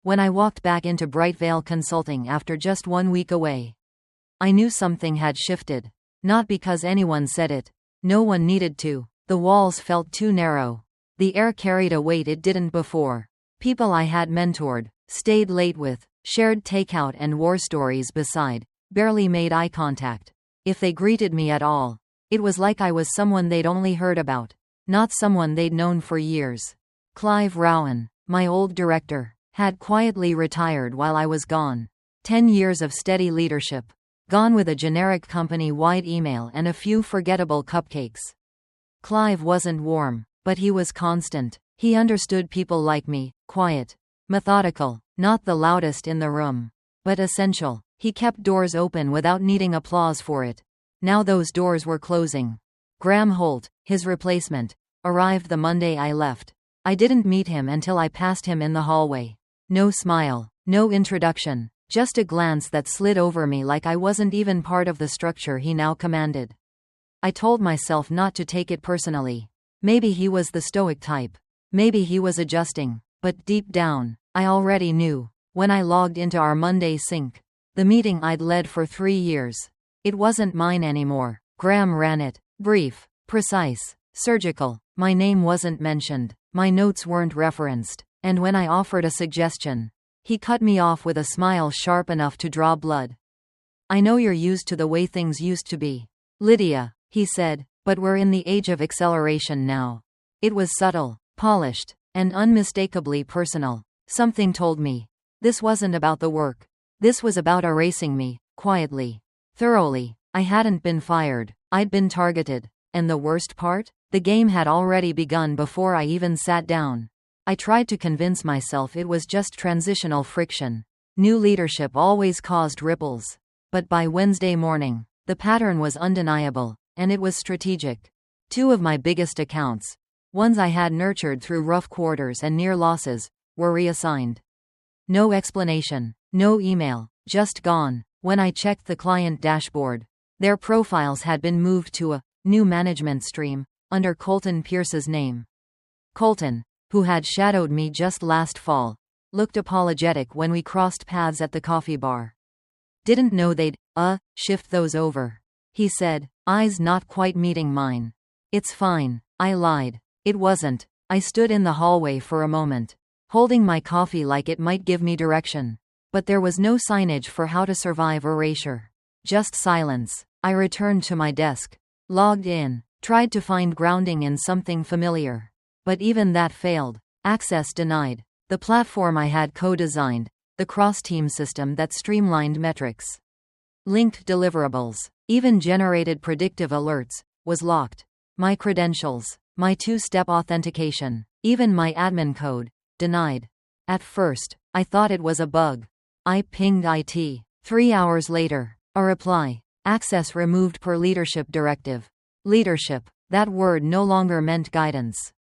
When I walked back into Brightvale Consulting after just 1 week away, I knew something had shifted. Not because anyone said it. No one needed to. The walls felt too narrow. The air carried a weight it didn't before. People I had mentored, stayed late with, shared takeout and war stories beside, barely made eye contact. If they greeted me at all, it was like I was someone they'd only heard about, not someone they'd known for years. Clive Rowan, my old director, had quietly retired while I was gone. 10 years of steady leadership. Gone with a generic company-wide email and a few forgettable cupcakes. Clive wasn't warm, but he was constant. He understood people like me, quiet, methodical, not the loudest in the room, but essential. He kept doors open without needing applause for it. Now those doors were closing. Graham Holt, his replacement, arrived the Monday I left. I didn't meet him until I passed him in the hallway. No smile, no introduction, just a glance that slid over me like I wasn't even part of the structure he now commanded. I told myself not to take it personally. Maybe he was the stoic type. Maybe he was adjusting. But deep down, I already knew. When I logged into our Monday sync, the meeting I'd led for 3 years, it wasn't mine anymore. Graham ran it. Brief, precise, surgical. My name wasn't mentioned. My notes weren't referenced. And when I offered a suggestion, he cut me off with a smile sharp enough to draw blood. I know you're used to the way things used to be, Lydia, he said, but we're in the age of acceleration now. It was subtle, polished, and unmistakably personal. Something told me this wasn't about the work. This was about erasing me, quietly, thoroughly. I hadn't been fired. I'd been targeted. And the worst part? The game had already begun before I even sat down. I tried to convince myself it was just transitional friction. New leadership always caused ripples. But by Wednesday morning, the pattern was undeniable, and it was strategic. 2 of my biggest accounts, ones I had nurtured through rough quarters and near losses, were reassigned. No explanation, no email, just gone. When I checked the client dashboard, their profiles had been moved to a new management stream under Colton Pierce's name. Colton, who had shadowed me just last fall, looked apologetic when we crossed paths at the coffee bar. Didn't know they'd, shift those over, he said, eyes not quite meeting mine. It's fine, I lied. It wasn't. I stood in the hallway for a moment, holding my coffee like it might give me direction. But there was no signage for how to survive erasure. Just silence. I returned to my desk, logged in, tried to find grounding in something familiar. But even that failed. Access denied. The platform I had co-designed, the cross-team system that streamlined metrics, linked deliverables, even generated predictive alerts, was locked. My credentials, my 2-step authentication, even my admin code, denied. At first, I thought it was a bug. I pinged IT. 3 hours later, a reply. Access removed per leadership directive. Leadership. That word no longer meant guidance.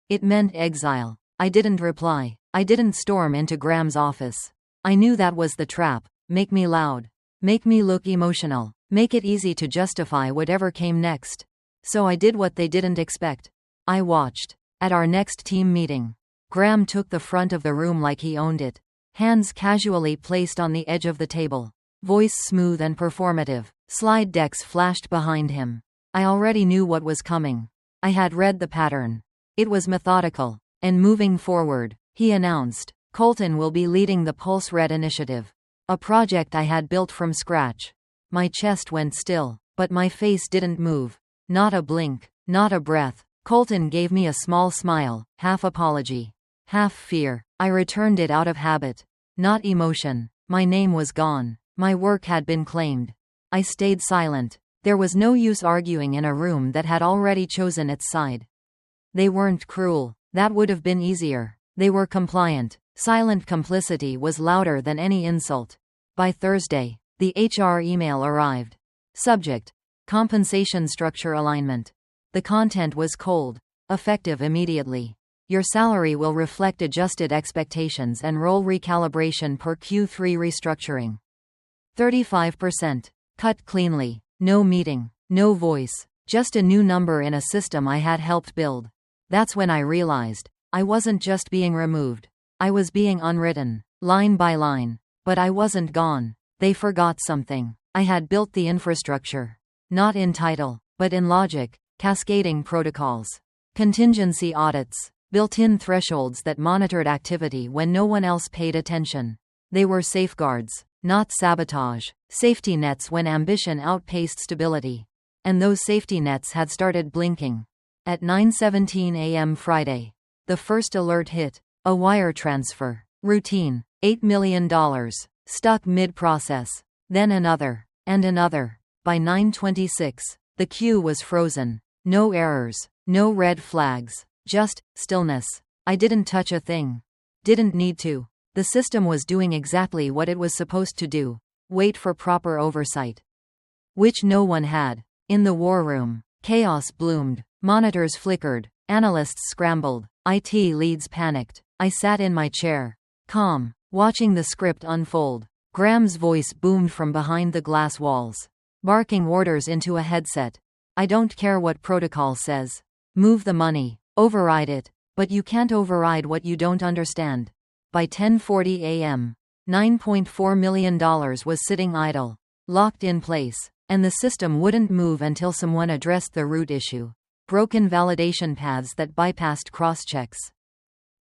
It meant exile. I didn't reply. I didn't storm into Graham's office. I knew that was the trap. Make me loud. Make me look emotional. Make it easy to justify whatever came next. So I did what they didn't expect. I watched. At our next team meeting, Graham took the front of the room like he owned it. Hands casually placed on the edge of the table. Voice smooth and performative. Slide decks flashed behind him. I already knew what was coming. I had read the pattern. It was methodical. And moving forward, he announced, Colton will be leading the Pulse Red initiative. A project I had built from scratch. My chest went still, but my face didn't move. Not a blink, not a breath. Colton gave me a small smile, half apology, half fear. I returned it out of habit, not emotion. My name was gone. My work had been claimed. I stayed silent. There was no use arguing in a room that had already chosen its side. They weren't cruel. That would have been easier. They were compliant. Silent complicity was louder than any insult. By Thursday, the HR email arrived. Subject: compensation structure alignment. The content was cold, effective immediately. Your salary will reflect adjusted expectations and role recalibration per Q3 restructuring. 35%. Cut cleanly. No meeting. No voice. Just a new number in a system I had helped build. That's when I realized I wasn't just being removed. I was being unwritten. line by line. But I wasn't gone. They forgot something. I had built the infrastructure. Not in title, but in logic, cascading protocols, contingency audits, built-in thresholds that monitored activity when no one else paid attention. They were safeguards, not sabotage, safety nets when ambition outpaced stability. And those safety nets had started blinking. At 9:17 a.m. Friday, the first alert hit. A wire transfer. Routine. $8 million. Stuck mid-process. Then another. And another. By 9:26, the queue was frozen. No errors. No red flags. Just stillness. I didn't touch a thing. Didn't need to. The system was doing exactly what it was supposed to do. Wait for proper oversight. Which no one had. In the war room, chaos bloomed. Monitors flickered. Analysts scrambled. IT leads panicked. I sat in my chair, calm, watching the script unfold. Graham's voice boomed from behind the glass walls, barking orders into a headset. I don't care what protocol says. Move the money. Override it. But you can't override what you don't understand. By 10:40 a.m., $9.4 million was sitting idle, locked in place, and the system wouldn't move until someone addressed the root issue. Broken validation paths that bypassed cross-checks.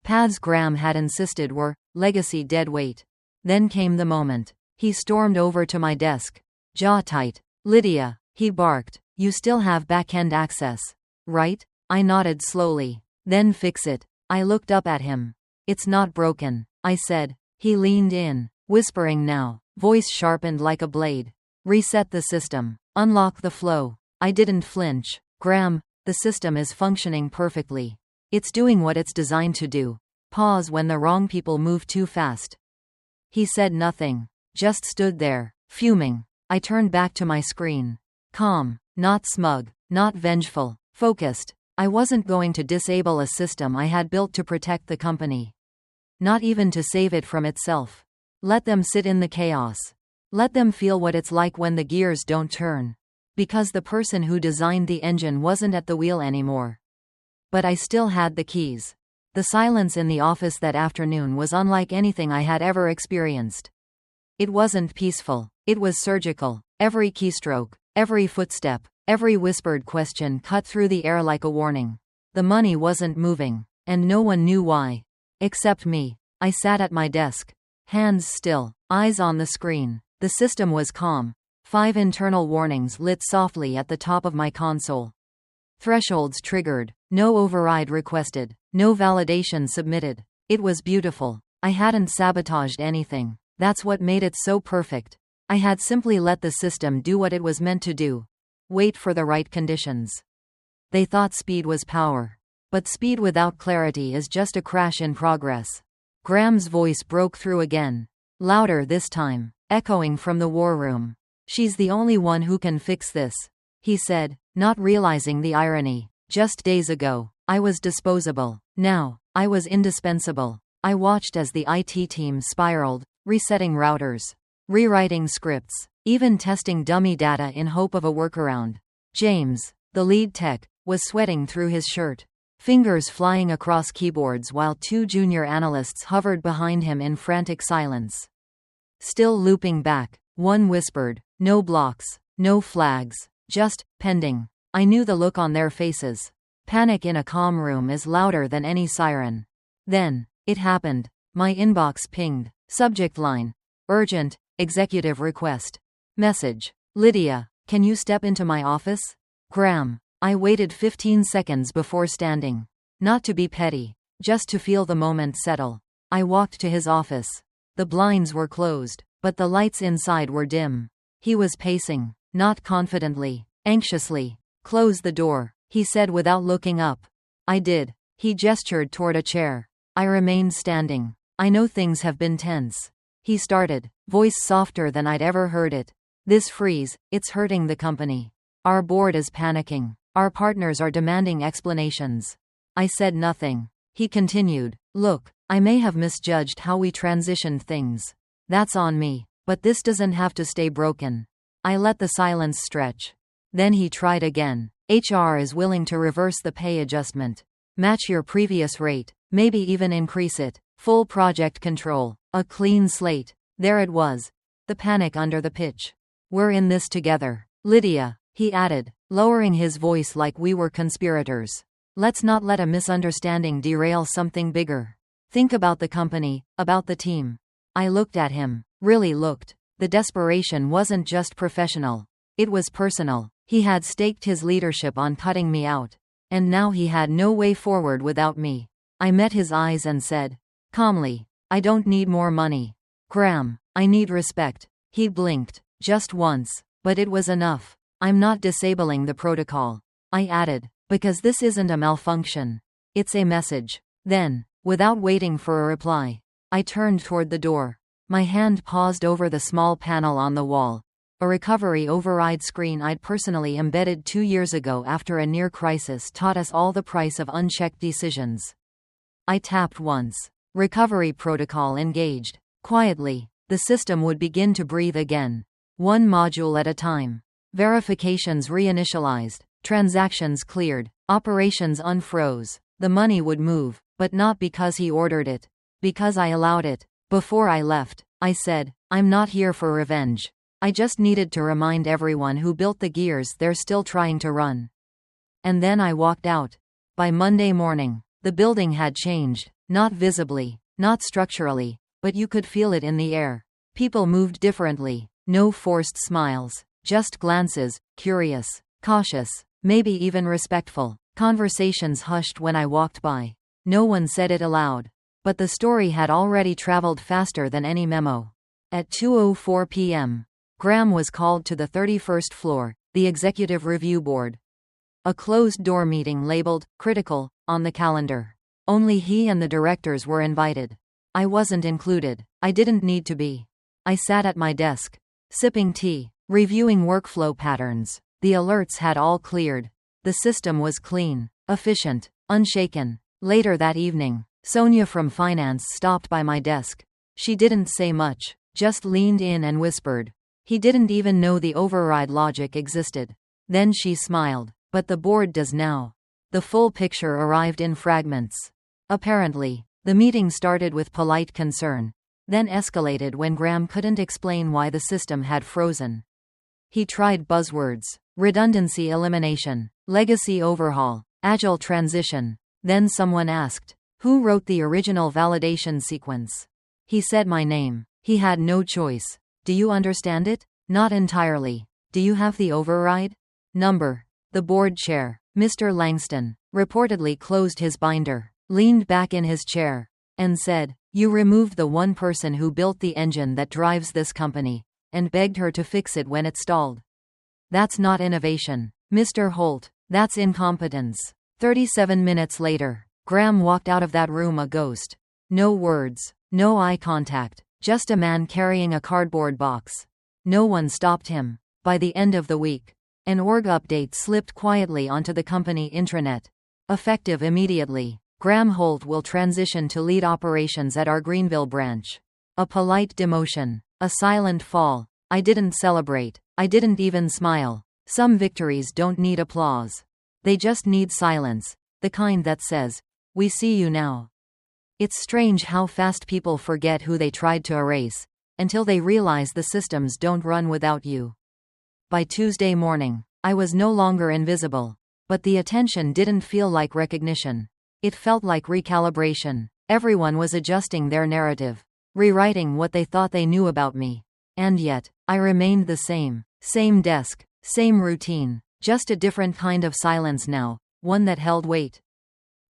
Paths Graham had insisted were legacy dead weight. Then came the moment. He stormed over to my desk, jaw tight. Lydia, he barked, you still have back-end access, right? I nodded slowly. Then fix it. I looked up at him. It's not broken, I said. He leaned in, whispering now, voice sharpened like a blade. Reset the system. Unlock the flow. I didn't flinch. Graham, the system is functioning perfectly. It's doing what it's designed to do. Pause when the wrong people move too fast. He said nothing. Just stood there, fuming. I turned back to my screen. Calm, not smug, not vengeful, focused. I wasn't going to disable a system I had built to protect the company. Not even to save it from itself. Let them sit in the chaos. Let them feel what it's like when the gears don't turn. Because the person who designed the engine wasn't at the wheel anymore. But I still had the keys. The silence in the office that afternoon was unlike anything I had ever experienced. It wasn't peaceful. It was surgical. Every keystroke, every footstep, every whispered question cut through the air like a warning. The money wasn't moving, and no one knew why. Except me. I sat at my desk. Hands still, eyes on the screen. The system was calm. 5 internal warnings lit softly at the top of my console. Thresholds triggered. No override requested. No validation submitted. It was beautiful. I hadn't sabotaged anything. That's what made it so perfect. I had simply let the system do what it was meant to do. Wait for the right conditions. They thought speed was power. But speed without clarity is just a crash in progress. Graham's voice broke through again. Louder this time, echoing from the war room. She's the only one who can fix this, he said, not realizing the irony. Just days ago, I was disposable. Now, I was indispensable. I watched as the IT team spiraled, resetting routers, rewriting scripts, even testing dummy data in hope of a workaround. James, the lead tech, was sweating through his shirt, fingers flying across keyboards while 2 junior analysts hovered behind him in frantic silence. Still looping back, one whispered, no blocks, no flags, just pending. I knew the look on their faces. Panic in a comm room is louder than any siren. Then, it happened. My inbox pinged. Subject line. Urgent, executive request. Message. Lydia, can you step into my office? Graham. I waited 15 seconds before standing. Not to be petty. Just to feel the moment settle. I walked to his office. The blinds were closed, but the lights inside were dim. He was pacing. Not confidently. Anxiously. Close the door, he said without looking up. I did. He gestured toward a chair. I remained standing. I know things have been tense. He started, voice softer than I'd ever heard it. This freeze, it's hurting the company. Our board is panicking. Our partners are demanding explanations. I said nothing. He continued, look, I may have misjudged how we transitioned things. That's on me. But this doesn't have to stay broken. I let the silence stretch. Then he tried again. HR is willing to reverse the pay adjustment. Match your previous rate, maybe even increase it. Full project control. A clean slate. There it was. The panic under the pitch. "We're in this together, Lydia," he added, lowering his voice like we were conspirators. "Let's not let a misunderstanding derail something bigger. Think about the company, about the team." I looked at him. Really looked. The desperation wasn't just professional. It was personal. He had staked his leadership on cutting me out. And now he had no way forward without me. I met his eyes and said, calmly, "I don't need more money, Graham. I need respect." He blinked. Just once. But it was enough. "I'm not disabling the protocol," I added, "because this isn't a malfunction. It's a message." Then, without waiting for a reply, I turned toward the door. My hand paused over the small panel on the wall. A recovery override screen I'd personally embedded 2 years ago after a near crisis taught us all the price of unchecked decisions. I tapped once. Recovery protocol engaged. Quietly, the system would begin to breathe again. One module at a time. Verifications reinitialized. Transactions cleared. Operations unfroze. The money would move, but not because he ordered it. Because I allowed it. Before I left, I said, "I'm not here for revenge. I just needed to remind everyone who built the gears they're still trying to run." And then I walked out. By Monday morning, the building had changed. Not visibly, not structurally, but you could feel it in the air. People moved differently. No forced smiles. Just glances, curious, cautious, maybe even respectful. Conversations hushed when I walked by. No one said it aloud. But the story had already traveled faster than any memo. At 2:04 p.m., Graham was called to the 31st floor, the executive review board. A closed-door meeting labeled "critical" on the calendar. Only he and the directors were invited. I wasn't included. I didn't need to be. I sat at my desk, sipping tea, reviewing workflow patterns. The alerts had all cleared. The system was clean, efficient, unshaken. Later that evening, Sonia from finance stopped by my desk. She didn't say much, just leaned in and whispered. He didn't even know the override logic existed. Then she smiled. "But the board does now." The full picture arrived in fragments. Apparently, the meeting started with polite concern, then escalated when Graham couldn't explain why the system had frozen. He tried buzzwords: redundancy elimination, legacy overhaul, agile transition. Then someone asked, "Who wrote the original validation sequence?" He said my name. He had no choice. "Do you understand it?" "Not entirely." "Do you have the override number?" The board chair, Mr. Langston, reportedly closed his binder, leaned back in his chair, and said, "You removed the one person who built the engine that drives this company, and begged her to fix it when it stalled. That's not innovation, Mr. Holt. That's incompetence." 37 minutes later, Graham walked out of that room a ghost. No words, no eye contact, just a man carrying a cardboard box. No one stopped him. By the end of the week, an org update slipped quietly onto the company intranet. Effective immediately, Graham Holt will transition to lead operations at our Greenville branch. A polite demotion. A silent fall. I didn't celebrate. I didn't even smile. Some victories don't need applause. They just need silence. The kind that says, "We see you now." It's strange how fast people forget who they tried to erase, until they realize the systems don't run without you. By Tuesday morning, I was no longer invisible. But the attention didn't feel like recognition. It felt like recalibration. Everyone was adjusting their narrative, rewriting what they thought they knew about me. And yet, I remained the same. Same desk, same routine, just a different kind of silence now, one that held weight.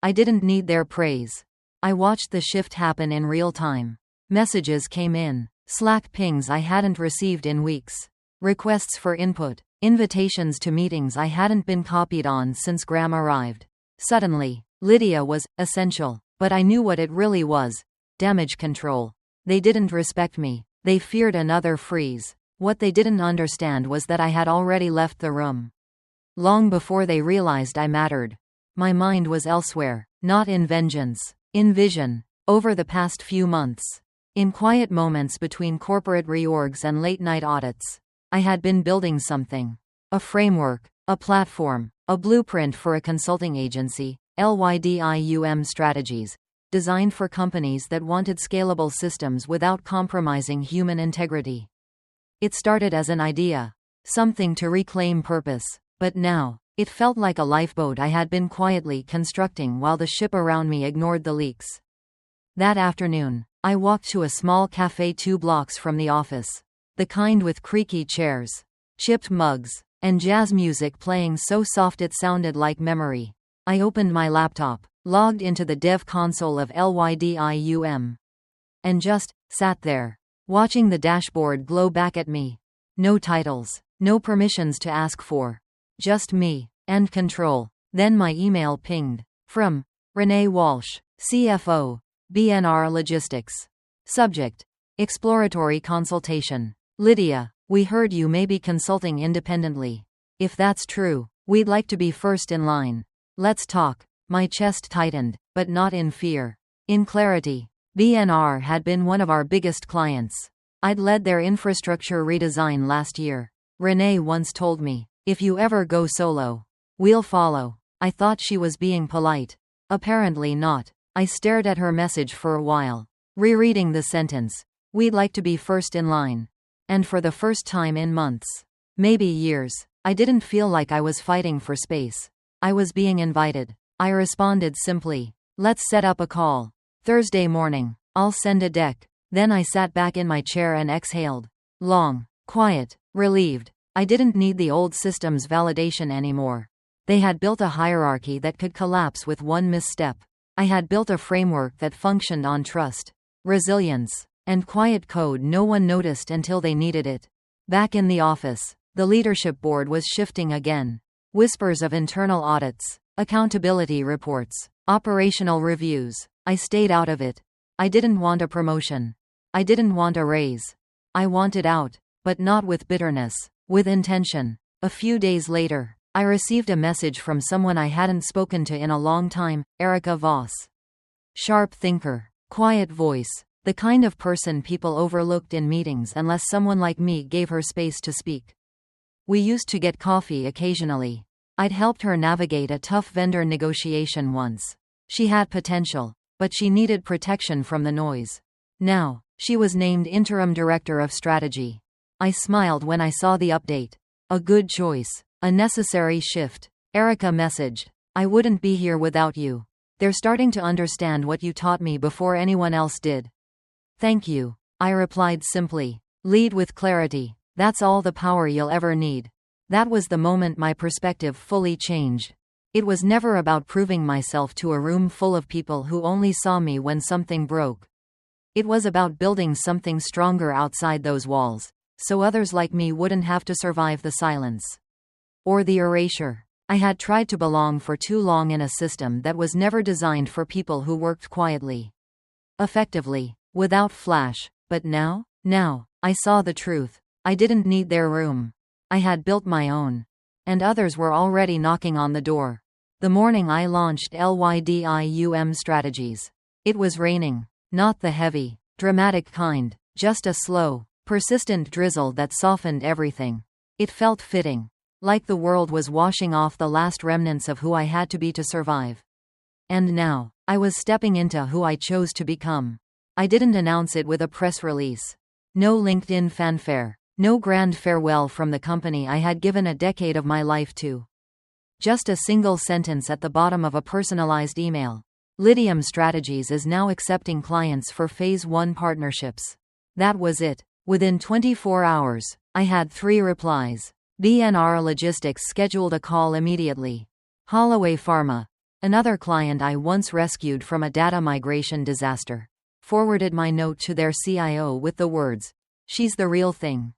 I didn't need their praise. I watched the shift happen in real time. Messages came in, Slack pings I hadn't received in weeks, requests for input, invitations to meetings I hadn't been copied on since Graham arrived. Suddenly, Lydia was essential, but I knew what it really was: damage control. They didn't respect me. They feared another freeze. What they didn't understand was that I had already left the room. Long before they realized I mattered. My mind was elsewhere, not in vengeance, in vision. Over the past few months, in quiet moments between corporate reorgs and late-night audits, I had been building something. A framework, a platform, a blueprint for a consulting agency, Lydium Strategies. designed for companies that wanted scalable systems without compromising human integrity. It started as an idea, something to reclaim purpose, but now, it felt like a lifeboat I had been quietly constructing while the ship around me ignored the leaks. That afternoon, I walked to a small cafe 2 blocks from the office. The kind with creaky chairs, chipped mugs, and jazz music playing so soft it sounded like memory. I opened my laptop, logged into the dev console of Lydium, and just sat there, watching the dashboard glow back at me. No titles, no permissions to ask for. Just me, and control. Then my email pinged. From Renee Walsh, CFO, BNR Logistics. Subject: Exploratory consultation. Lydia, we heard you may be consulting independently. If that's true, we'd like to be first in line. Let's talk. My chest tightened, but not in fear. In clarity. BNR had been one of our biggest clients. I'd led their infrastructure redesign last year. Renee once told me, if you ever go solo, we'll follow. I thought she was being polite. Apparently not. I stared at her message for a while, rereading the sentence. We'd like to be first in line. And for the first time in months, maybe years, I didn't feel like I was fighting for space. I was being invited. I responded simply, let's set up a call. Thursday morning, I'll send a deck. Then I sat back in my chair and exhaled. Long, quiet, relieved. I didn't need the old system's validation anymore. They had built a hierarchy that could collapse with one misstep. I had built a framework that functioned on trust, resilience, and quiet code no one noticed until they needed it. Back in the office, the leadership board was shifting again. Whispers of internal audits, accountability reports, operational reviews. I stayed out of it. I didn't want a promotion. I didn't want a raise. I wanted out, but not with bitterness, with intention. A few days later, I received a message from someone I hadn't spoken to in a long time, Erica Voss. Sharp thinker, quiet voice, the kind of person people overlooked in meetings unless someone like me gave her space to speak. We used to get coffee occasionally. I'd helped her navigate a tough vendor negotiation once. She had potential, but she needed protection from the noise. Now, she was named Interim Director of Strategy. I smiled when I saw the update. A good choice. A necessary shift. Erica messaged, I wouldn't be here without you. They're starting to understand what you taught me before anyone else did. Thank you. I replied simply. Lead with clarity. That's all the power you'll ever need. That was the moment my perspective fully changed. It was never about proving myself to a room full of people who only saw me when something broke. It was about building something stronger outside those walls, so others like me wouldn't have to survive the silence. Or the erasure. I had tried to belong for too long in a system that was never designed for people who worked quietly, effectively, without flash. But now, I saw the truth. I didn't need their room. I had built my own. And others were already knocking on the door. The morning I launched Lydium Strategies. It was raining. Not the heavy, dramatic kind, just a slow, persistent drizzle that softened everything. It felt fitting. Like the world was washing off the last remnants of who I had to be to survive. And now, I was stepping into who I chose to become. I didn't announce it with a press release. No LinkedIn fanfare. No grand farewell from the company I had given a decade of my life to. Just a single sentence at the bottom of a personalized email. Lydium Strategies is now accepting clients for Phase 1 partnerships. That was it. Within 24 hours, I had 3 replies. BNR Logistics scheduled a call immediately. Holloway Pharma, another client I once rescued from a data migration disaster, forwarded my note to their CIO with the words, "She's the real thing.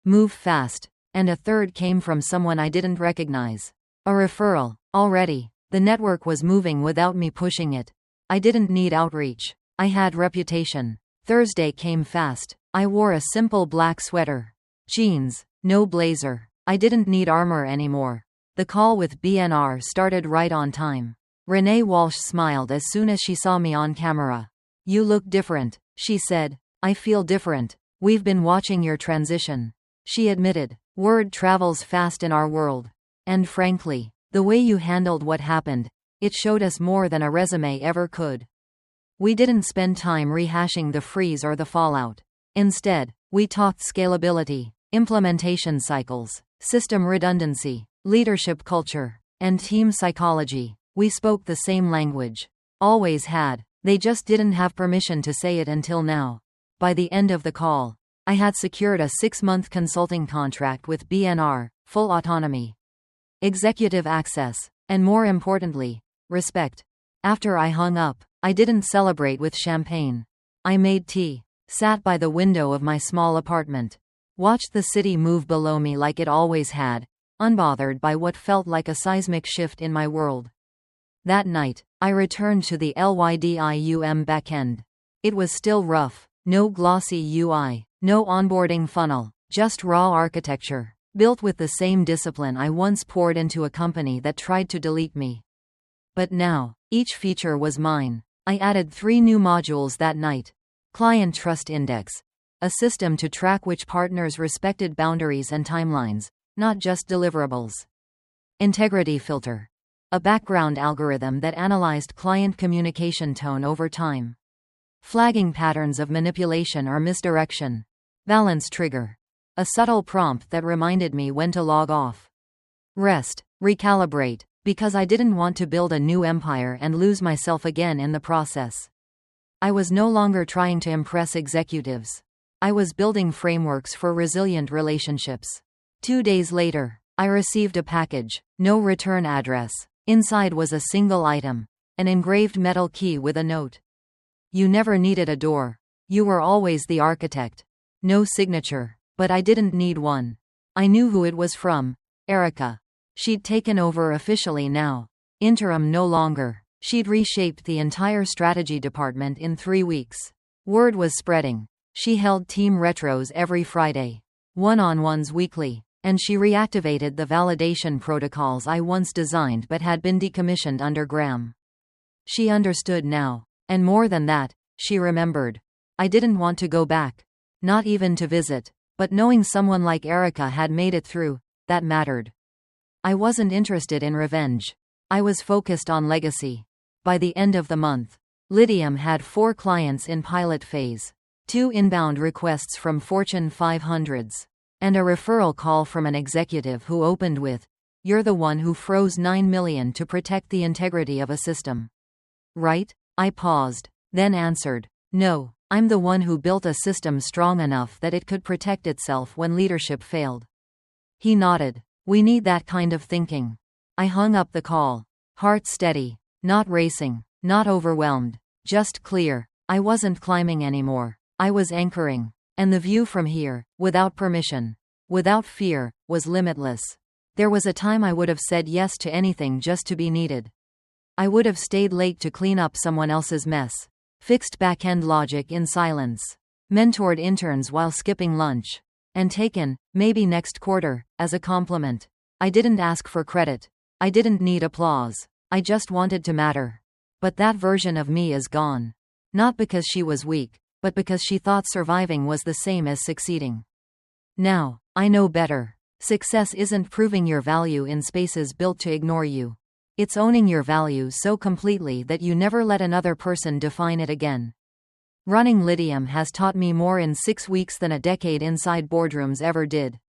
Move fast." And a third came from someone I didn't recognize. A referral. Already, the network was moving without me pushing it. I didn't need outreach. I had reputation. Thursday came fast. I wore a simple black sweater. Jeans, no blazer. I didn't need armor anymore. The call with BNR started right on time. Renee Walsh smiled as soon as she saw me on camera. You look different, she said. I feel different. We've been watching your transition. She admitted, word travels fast in our world. And frankly, the way you handled what happened, it showed us more than a resume ever could. We didn't spend time rehashing the freeze or the fallout. Instead, we talked scalability, implementation cycles, system redundancy, leadership culture, and team psychology. We spoke the same language. Always had. They just didn't have permission to say it until now. By the end of the call, I had secured a 6-month consulting contract with BNR, full autonomy, executive access, and more importantly, respect. After I hung up, I didn't celebrate with champagne. I made tea, sat by the window of my small apartment, watched the city move below me like it always had, unbothered by what felt like a seismic shift in my world. That night, I returned to the Lydium backend. It was still rough. No glossy UI, no onboarding funnel, just raw architecture, built with the same discipline I once poured into a company that tried to delete me. But now, each feature was mine. I added 3 new modules that night. Client Trust Index, a system to track which partners respected boundaries and timelines, not just deliverables. Integrity Filter, a background algorithm that analyzed client communication tone over time, flagging patterns of manipulation or misdirection. Balance Trigger, a subtle prompt that reminded me when to log off. Rest, recalibrate, because I didn't want to build a new empire and lose myself again in the process. I was no longer trying to impress executives. I was building frameworks for resilient relationships. 2 days later, I received a package, no return address. Inside was a single item, an engraved metal key with a note. You never needed a door. You were always the architect. No signature, but I didn't need one. I knew who it was from. Erica. She'd taken over officially now. Interim no longer. She'd reshaped the entire strategy department in 3 weeks. Word was spreading. She held team retros every Friday, one-on-ones weekly, and she reactivated the validation protocols I once designed but had been decommissioned under Graham. She understood now. And more than that, she remembered. I didn't want to go back. Not even to visit. But knowing someone like Erica had made it through, that mattered. I wasn't interested in revenge. I was focused on legacy. By the end of the month, Lydium had 4 clients in pilot phase, 2 inbound requests from Fortune 500s, and a referral call from an executive who opened with, "You're the one who froze 9 million to protect the integrity of a system. Right?" I paused, then answered, "No, I'm the one who built a system strong enough that it could protect itself when leadership failed." He nodded. "We need that kind of thinking." I hung up the call, heart steady, not racing, not overwhelmed, just clear. I wasn't climbing anymore. I was anchoring. And the view from here, without permission, without fear, was limitless. There was a time I would have said yes to anything just to be needed. I would have stayed late to clean up someone else's mess, fixed back-end logic in silence, mentored interns while skipping lunch, and taken, maybe next quarter, as a compliment. I didn't ask for credit. I didn't need applause. I just wanted to matter. But that version of me is gone. Not because she was weak, but because she thought surviving was the same as succeeding. Now, I know better. Success isn't proving your value in spaces built to ignore you. It's owning your value so completely that you never let another person define it again. Running Lydium has taught me more in 6 weeks than a decade inside boardrooms ever did.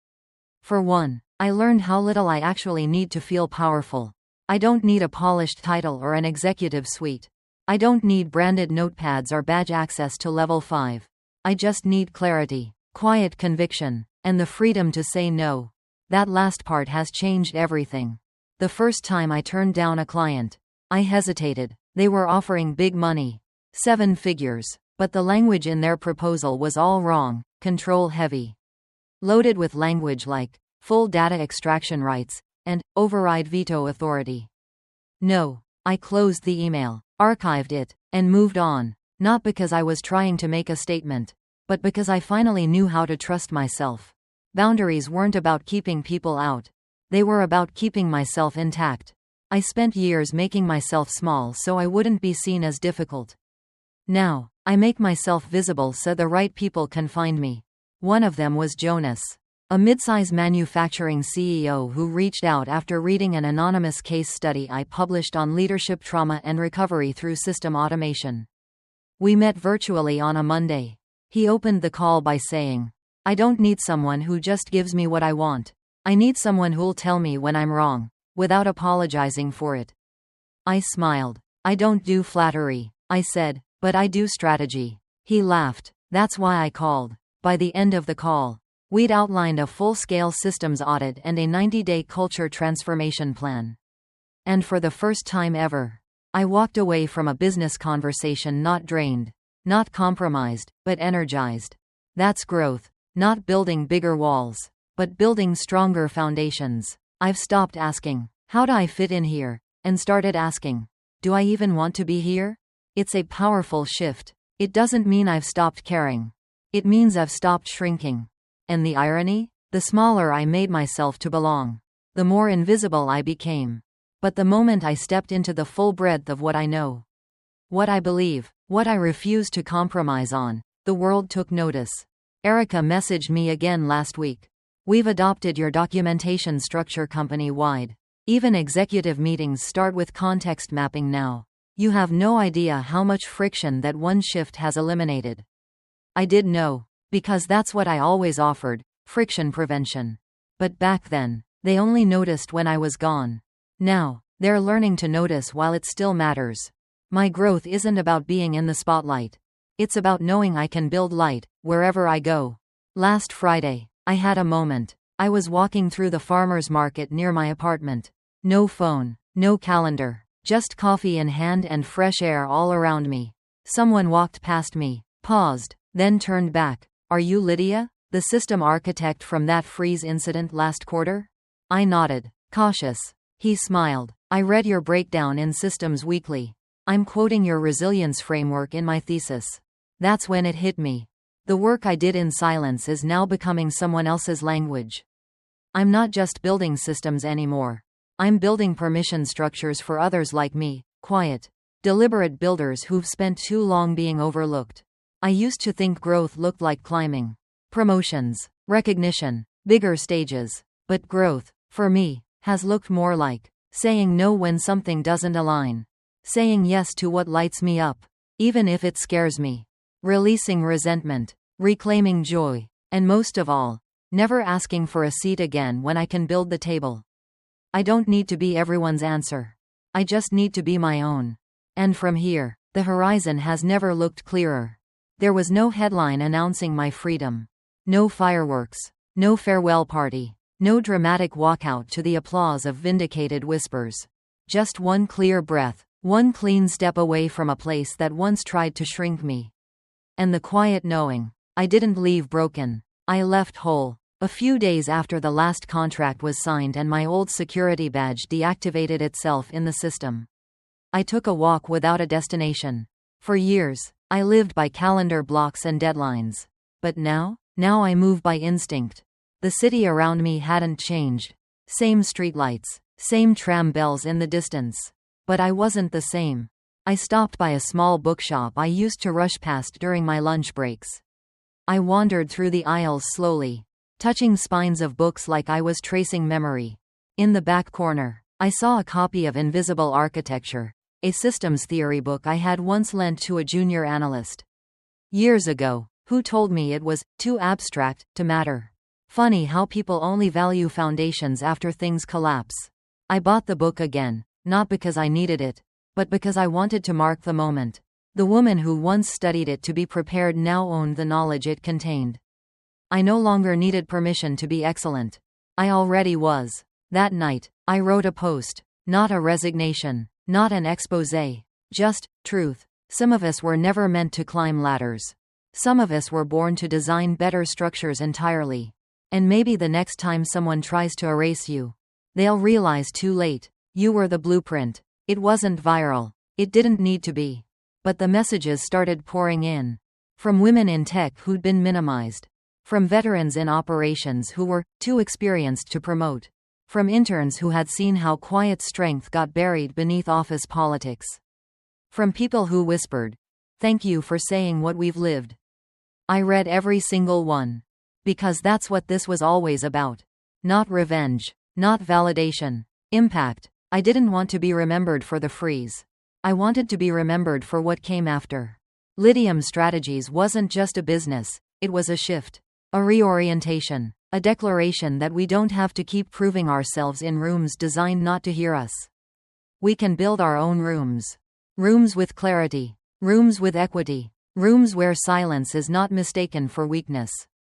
For one, I learned how little I actually need to feel powerful. I don't need a polished title or an executive suite. I don't need branded notepads or badge access to level 5. I just need clarity, quiet conviction, and the freedom to say no. That last part has changed everything. The first time I turned down a client, I hesitated. They were offering big money, 7 figures, but the language in their proposal was all wrong, control heavy. Loaded with language like, full data extraction rights, and, override veto authority. No, I closed the email, archived it, and moved on, not because I was trying to make a statement, but because I finally knew how to trust myself. Boundaries weren't about keeping people out. They were about keeping myself intact. I spent years making myself small so I wouldn't be seen as difficult. Now, I make myself visible so the right people can find me. One of them was Jonas, a midsize manufacturing CEO who reached out after reading an anonymous case study I published on leadership trauma and recovery through system automation. We met virtually on a Monday. He opened the call by saying, "I don't need someone who just gives me what I want. I need someone who'll tell me when I'm wrong, without apologizing for it." I smiled. "I don't do flattery," I said, "but I do strategy." He laughed. "That's why I called." By the end of the call, we'd outlined a full-scale systems audit and a 90-day culture transformation plan. And for the first time ever, I walked away from a business conversation not drained, not compromised, but energized. That's growth, not building bigger walls, but building stronger foundations. I've stopped asking, "How do I fit in here?" and started asking, "Do I even want to be here?" It's a powerful shift. It doesn't mean I've stopped caring. It means I've stopped shrinking. And the irony? The smaller I made myself to belong, the more invisible I became. But the moment I stepped into the full breadth of what I know, what I believe, what I refuse to compromise on, the world took notice. Erica messaged me again last week. "We've adopted your documentation structure company-wide. Even executive meetings start with context mapping now. You have no idea how much friction that one shift has eliminated." I did know, because that's what I always offered, friction prevention. But back then, they only noticed when I was gone. Now, they're learning to notice while it still matters. My growth isn't about being in the spotlight. It's about knowing I can build light, wherever I go. Last Friday, I had a moment. I was walking through the farmer's market near my apartment. No phone, no calendar, just coffee in hand and fresh air all around me. Someone walked past me, paused, then turned back. "Are you Lydia, the system architect from that freeze incident last quarter?" I nodded, cautious. He smiled. "I read your breakdown in Systems Weekly. I'm quoting your resilience framework in my thesis." That's when it hit me. The work I did in silence is now becoming someone else's language. I'm not just building systems anymore. I'm building permission structures for others like me, quiet, deliberate builders who've spent too long being overlooked. I used to think growth looked like climbing, promotions, recognition, bigger stages. But growth, for me, has looked more like saying no when something doesn't align, saying yes to what lights me up, even if it scares me, releasing resentment, reclaiming joy, and most of all, never asking for a seat again when I can build the table. I don't need to be everyone's answer. I just need to be my own. And from here, the horizon has never looked clearer. There was no headline announcing my freedom. No fireworks. No farewell party. No dramatic walkout to the applause of vindicated whispers. Just one clear breath, one clean step away from a place that once tried to shrink me. And the quiet knowing, I didn't leave broken. I left whole. A few days after the last contract was signed and my old security badge deactivated itself in the system, I took a walk without a destination. For years, I lived by calendar blocks and deadlines. But now I move by instinct. The city around me hadn't changed. Same streetlights, same tram bells in the distance. But I wasn't the same. I stopped by a small bookshop I used to rush past during my lunch breaks. I wandered through the aisles slowly, touching spines of books like I was tracing memory. In the back corner, I saw a copy of Invisible Architecture, a systems theory book I had once lent to a junior analyst. Years ago, who told me it was too abstract to matter. Funny how people only value foundations after things collapse. I bought the book again, not because I needed it, but because I wanted to mark the moment. The woman who once studied it to be prepared now owned the knowledge it contained. I no longer needed permission to be excellent. I already was. That night, I wrote a post. Not a resignation, not an exposé, just truth. Some of us were never meant to climb ladders. Some of us were born to design better structures entirely. And maybe the next time someone tries to erase you, they'll realize too late. You were the blueprint. It wasn't viral. It didn't need to be. But the messages started pouring in. From women in tech who'd been minimized. From veterans in operations who were too experienced to promote. From interns who had seen how quiet strength got buried beneath office politics. From people who whispered, "Thank you for saying what we've lived." I read every single one. Because that's what this was always about. Not revenge. Not validation. Impact. I didn't want to be remembered for the freeze. I wanted to be remembered for what came after. Lydium Strategies wasn't just a business, it was a shift. A reorientation. A declaration that we don't have to keep proving ourselves in rooms designed not to hear us. We can build our own rooms. Rooms with clarity. Rooms with equity. Rooms where silence is not mistaken for weakness,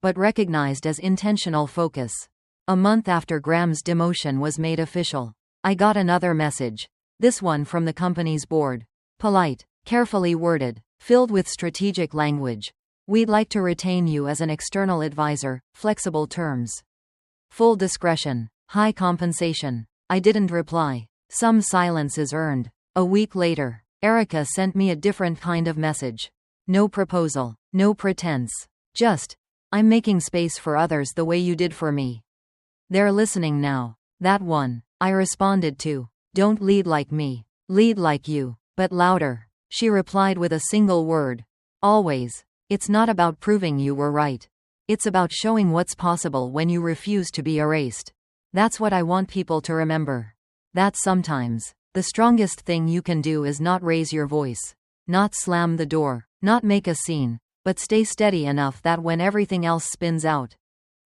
but recognized as intentional focus. A month after Graham's demotion was made official, I got another message. This one from the company's board. Polite, carefully worded, filled with strategic language. We'd like to retain you as an external advisor, flexible terms. Full discretion, high compensation. I didn't reply. Some silence is earned. A week later, Erica sent me a different kind of message. No proposal, no pretense. Just, I'm making space for others the way you did for me. They're listening now. That one, I responded to. Don't lead like me. Lead like you, but louder. She replied with a single word. Always. It's not about proving you were right. It's about showing what's possible when you refuse to be erased. That's what I want people to remember. That sometimes, the strongest thing you can do is not raise your voice. Not slam the door. Not make a scene. But stay steady enough that when everything else spins out,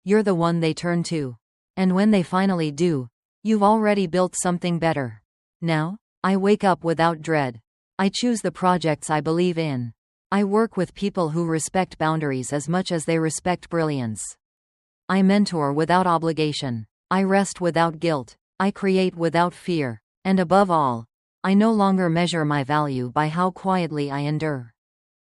you're the one they turn to. And when they finally do, you've already built something better. Now, I wake up without dread. I choose the projects I believe in. I work with people who respect boundaries as much as they respect brilliance. I mentor without obligation. I rest without guilt. I create without fear. And above all, I no longer measure my value by how quietly I endure.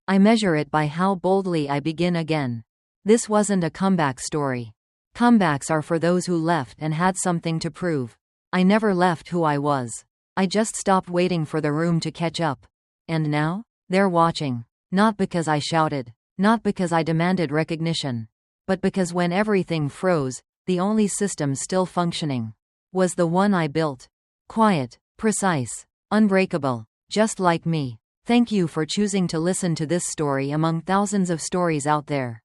I measure it by how boldly I begin again. This wasn't a comeback story. Comebacks are for those who left and had something to prove. I never left who I was. I just stopped waiting for the room to catch up. And now, they're watching. Not because I shouted, not because I demanded recognition, but because when everything froze, the only system still functioning was the one I built. Quiet, precise, unbreakable, just like me. Thank you for choosing to listen to this story among thousands of stories out there.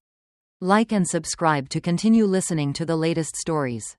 Like and subscribe to continue listening to the latest stories.